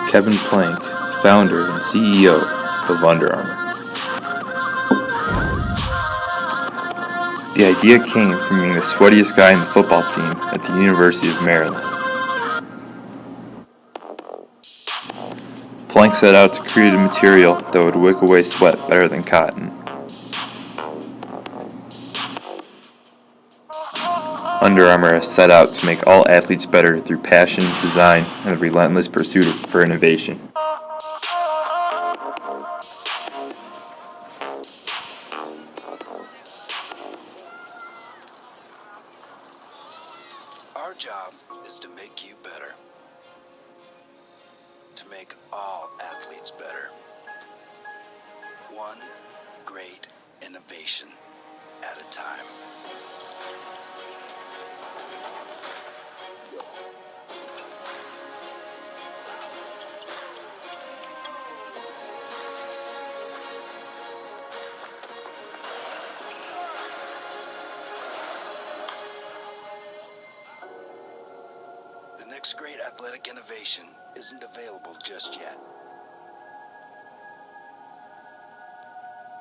Kevin Plank, founder and CEO of Under Armour. The idea came from being the sweatiest guy in the football team at the University of Maryland. Plank set out to create a material that would wick away sweat better than cotton. Under Armour has set out to make all athletes better through passion, design, and a relentless pursuit for innovation. Our job is to make you better, to make all athletes better. One great innovation at a time. The next great athletic innovation isn't available just yet,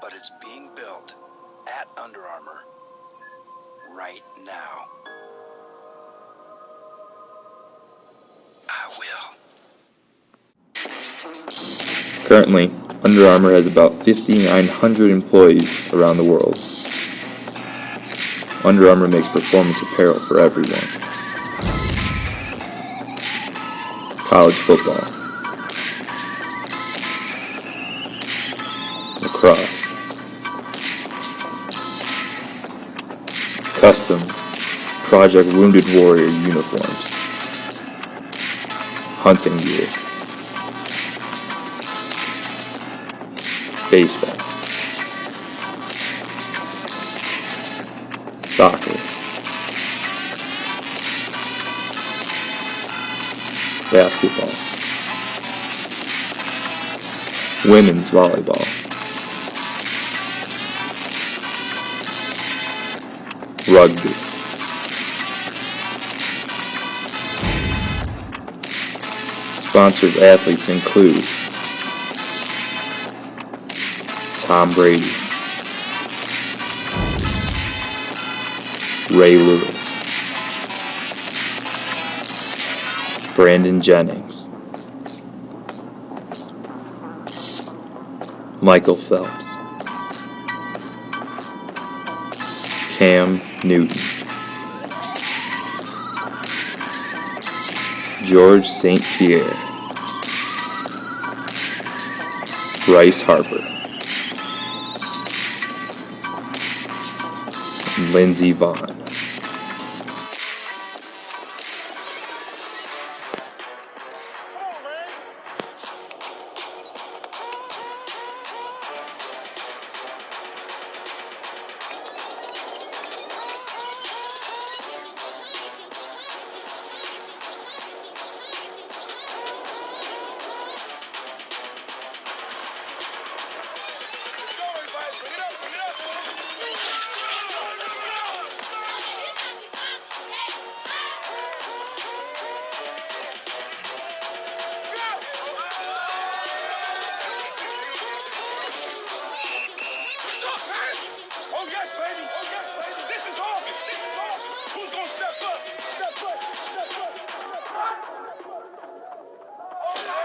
but it's being built at Under Armour right now. I will. Currently, Under Armour has about 5,900 employees around the world. Under Armour makes performance apparel for everyone. College football, lacrosse, custom Project Wounded Warrior uniforms, hunting gear, baseball, soccer, basketball, women's volleyball, rugby, sponsored athletes include Tom Brady, Ray Lewis, Brandon Jennings, Michael Phelps, Cam Newton, George St. Pierre, Bryce Harper, and Lindsey Vonn. Oh yes, baby. Oh yes, baby. This is August. This is August. Who's gonna step up? Step up. Step up. Step up.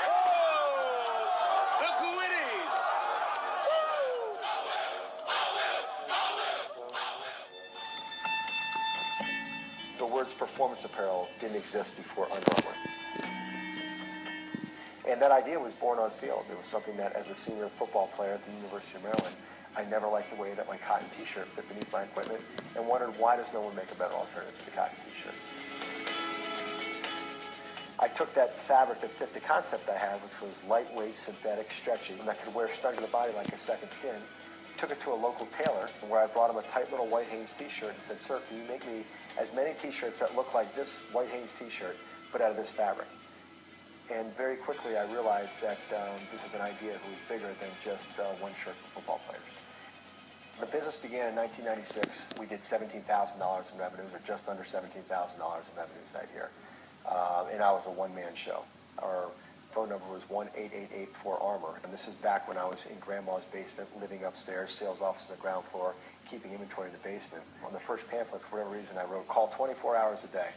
Oh, look who it is. The words performance apparel didn't exist before Under Armour. And that idea was born on field. It was something that, as a senior football player at the University of Maryland, I never liked the way that my cotton t-shirt fit beneath my equipment and wondered, why does no one make a better alternative to the cotton t-shirt? I took that fabric that fit the concept I had, which was lightweight, synthetic, stretchy, and that could wear snug to the body like a second skin, took it to a local tailor where I brought him a tight little White Hanes t-shirt and said, "Sir, can you make me as many t-shirts that look like this White Hanes t-shirt, but out of this fabric?" And very quickly I realized that this was an idea that was bigger than just one shirt for football players. The business began in 1996. We did $17,000 in revenues, or just under $17,000 in revenues that year. And I was a one-man show. Our Phone number was 1-888-4ARMOR, and this is back when I was in Grandma's basement, living upstairs, sales office on the ground floor, keeping inventory in the basement. On the first pamphlet, for whatever reason, I wrote, call 24 hours a day.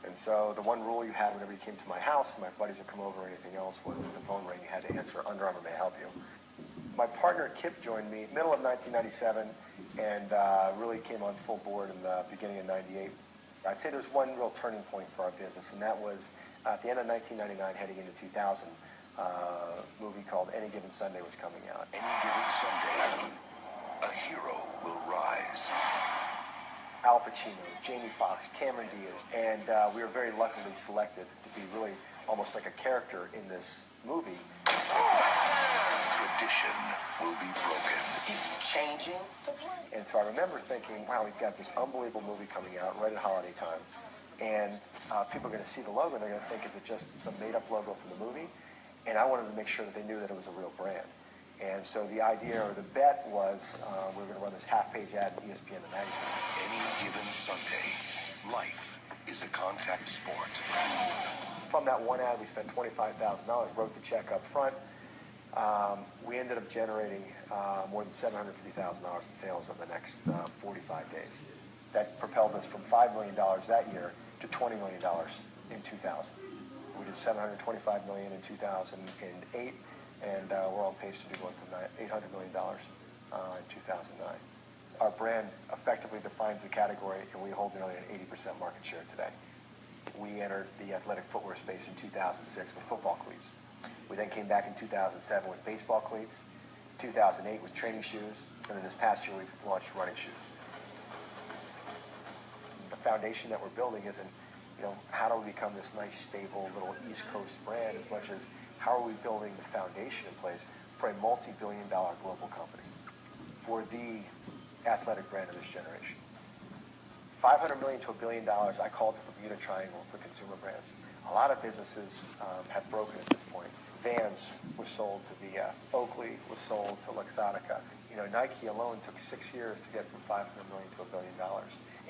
And so the one rule you had whenever you came to my house and my buddies would come over or anything else was if the phone rang, you had to answer, Under Armour may I help you. My partner Kip joined me middle of 1997 and really came on full board in the beginning of 98. I'd say there's one real turning point for our business, and that was at the end of 1999, heading into 2000, a movie called Any Given Sunday was coming out. Any given Sunday, a hero will rise. Al Pacino, Jamie Foxx, Cameron Diaz, and we were very luckily selected to be really almost like a character in this movie. Tradition will be broken. He's changing the play. And so I remember thinking, wow, we've got this unbelievable movie coming out right at holiday time. And people are going to see the logo and they're going to think, is it just some made-up logo from the movie? And I wanted to make sure that they knew that it was a real brand. And so the idea or the bet was we were going to run this half-page ad in ESPN, the magazine. Any given Sunday, life is a contact sport. From that one ad, we spent $25,000, wrote the check up front. We ended up generating more than $750,000 in sales over the next 45 days. That propelled us from $5 million that year to $20 million in 2000. We did $725 million in 2008, and we're on pace to do more than $800 million in 2009. Our brand effectively defines the category, and we hold nearly an 80% market share today. We entered the athletic footwear space in 2006 with football cleats. We then came back in 2007 with baseball cleats, 2008 with training shoes, and then this past year we've launched running shoes. The foundation that we're building isn't, how do we become this nice, stable little East Coast brand as much as how are we building the foundation in place for a multi-billion-dollar global company, for the athletic brand of this generation. $500 million to $1 billion, I call it the Bermuda Triangle for consumer brands. A lot of businesses have broken at this point. Vans was sold to VF. Oakley was sold to Luxottica. Nike alone took 6 years to get from $500 million to $1 billion.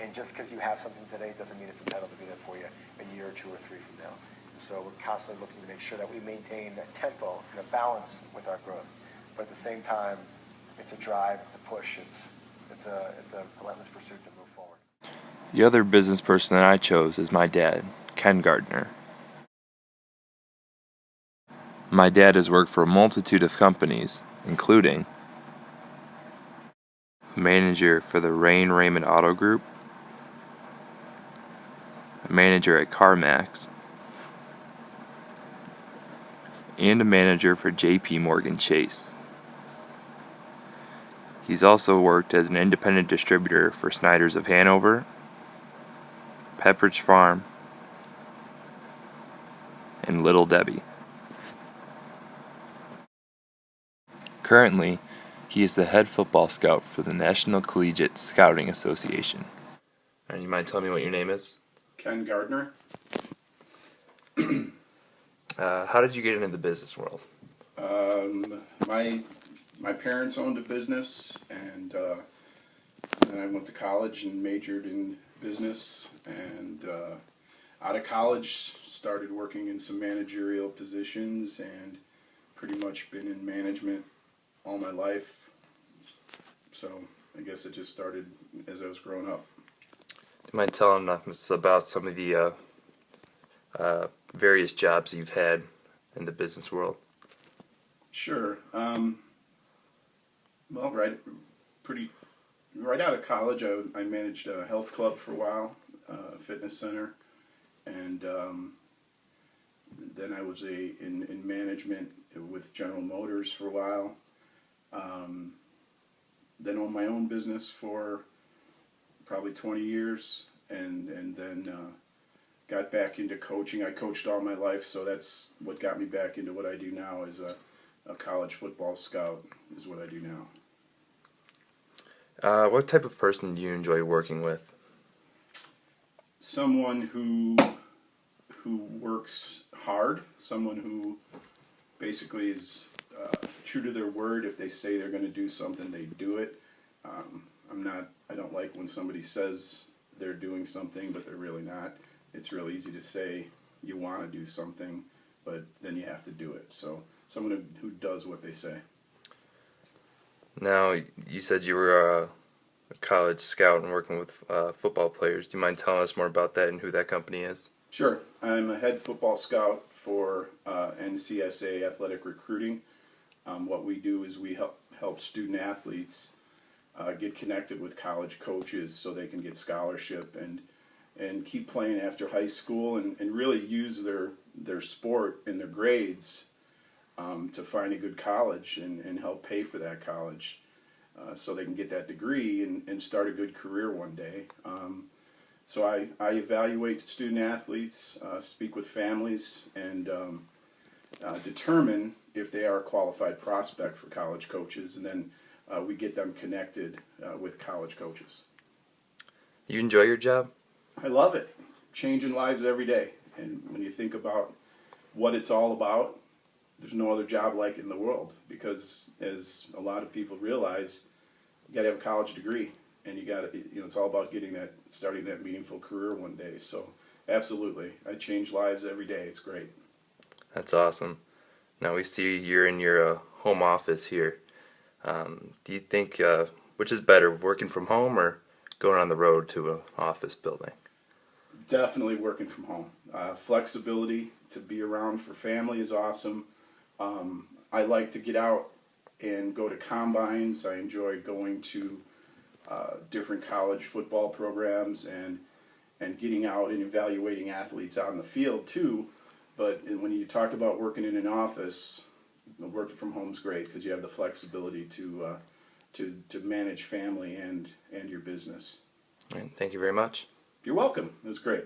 And just because you have something today doesn't mean it's entitled to be there for you a year or two or three from now. And so we're constantly looking to make sure that we maintain a tempo and a balance with our growth. But at the same time, it's a drive, it's a push, it's a relentless pursuit to move forward. The other business person that I chose is my dad, Ken Gardner. My dad has worked for a multitude of companies, including manager for the Rain Raymond Auto Group, a manager at CarMax, and a manager for J.P. Morgan Chase. He's also worked as an independent distributor for Snyder's of Hanover, Pepperidge Farm, and Little Debbie. Currently, he is the head football scout for the National Collegiate Scouting Association. And you mind telling me what your name is? Ken Gardner. How did you get into the business world? My parents owned a business, and then I went to college and majored in business, and out of college started working in some managerial positions and pretty much been in management all my life. So I guess it just started as I was growing up. Do you mind telling us about some of the various jobs you've had in the business world? Sure. Well, right out of college, I managed a health club for a while, a fitness center, and then I was in management with General Motors for a while. Then owned my own business for probably 20 years, and then got back into coaching. I coached all my life, so that's what got me back into what I do now as a college football scout is what I do now. What type of person do you enjoy working with? Someone who works hard, someone who basically is true to their word. If they say they're going to do something, they do it. I don't like when somebody says they're doing something, but they're really not. It's real easy to say you want to do something, but then you have to do it. So someone who does what they say. Now, you said you were a college scout and working with football players. Do you mind telling us more about that and who that company is? Sure. I'm a head football scout for NCSA athletic recruiting. What we do is we help student athletes get connected with college coaches so they can get scholarship and keep playing after high school and really use their sport and their grades to find a good college and help pay for that college so they can get that degree and start a good career one day. So I evaluate student athletes, speak with families, and determine if they are a qualified prospect for college coaches, and then we get them connected with college coaches. You enjoy your job? I love it. Changing lives every day. And when you think about what it's all about, there's no other job like it in the world, because as a lot of people realize, you got to have a college degree, and you got to, it's all about starting that meaningful career one day. So absolutely, I change lives every day. It's great. That's awesome. Now we see you're in your home office here. Do you think which is better, working from home or going on the road to an office building? Definitely working from home. Flexibility to be around for family is awesome. I like to get out and go to combines. I enjoy going to different college football programs and getting out and evaluating athletes out in the field too. But when you talk about working in an office, working from home is great because you have the flexibility to manage family and your business. All right, thank you very much. You're welcome. It was great.